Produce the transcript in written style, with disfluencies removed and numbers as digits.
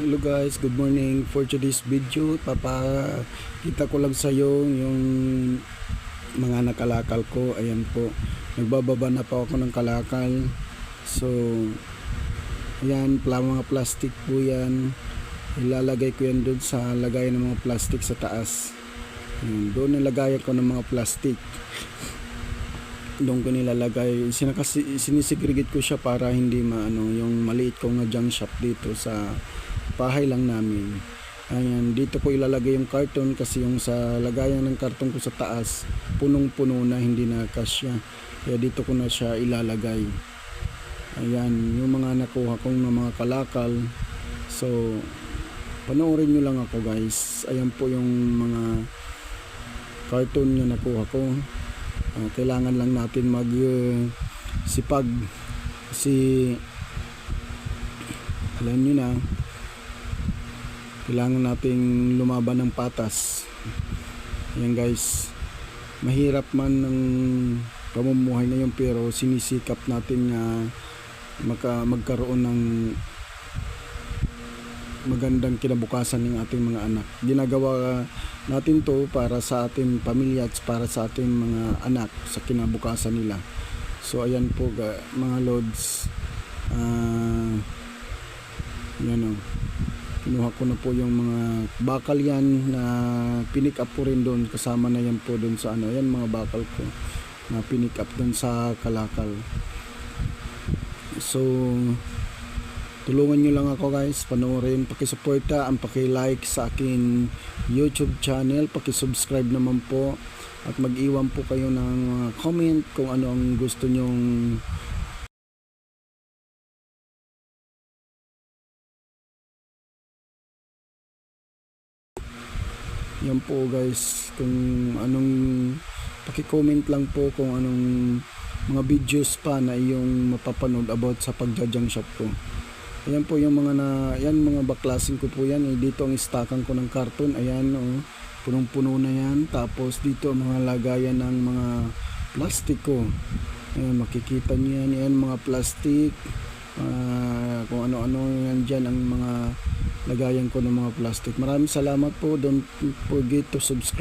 Hello guys, good morning. For today's video, papakita ko lang sa iyo yung mga nakalakal ko. Ayan po, nagbababa na po ako ng kalakal. So, ayan, mga plastic po yan. Ilalagay ko yan doon sa lagayan ng mga plastic sa taas. Ayan, doon nilagayan ko ng mga plastic. Doon ko nilalagay, sinisegregate ko siya para hindi yung maliit ko nga junk shop dito sa bahay lang namin. Ayan, dito ko ilalagay yung karton kasi yung sa lagayan ng karton ko sa taas punong-puno na, hindi na kasya. Kaya dito ko na siya ilalagay. Ayan, yung mga nakuha kong mga kalakal. So, panoorin nyo lang ako guys. Ayan po yung mga karton na nakuha ko. Kailangan lang natin sipag kasi alam nyo na, kailangan nating lumaban ng patas. Ayan guys, mahirap man ng pamumuhay ngayon pero sinisikap natin na magkaroon ng magandang kinabukasan ng ating mga anak. Ginagawa natin to para sa ating pamilya at para sa ating mga anak sa kinabukasan nila. So ayan po mga lods, yan o, kinuha ko na po yung mga bakal yan na pinick up ko rin doon, kasama na yan po doon sa yan mga bakal ko na pinick up doon sa kalakal. So tulungan nyo lang ako guys, panoorin, pakisuporta, ang paki-like sa akin YouTube channel, paki-subscribe naman po at mag-iwan po kayo ng comment kung ano ang gusto nyong yan po guys, kung anong paki-comment lang po kung anong mga videos pa na iyong mapapanood about sa pagja-junk shop ko. Ayan po yung mga baklasing ko po yan. Dito ang istakan ko ng karton. Ayan punong-puno na yan. Tapos dito ang mga lagayan ng mga plastic ko. Ayan, makikita nyo yan. Ayan mga plastic. Kung ano-ano yan dyan ang mga lagayan ko ng mga plastic. Maraming salamat po. Don't forget to subscribe.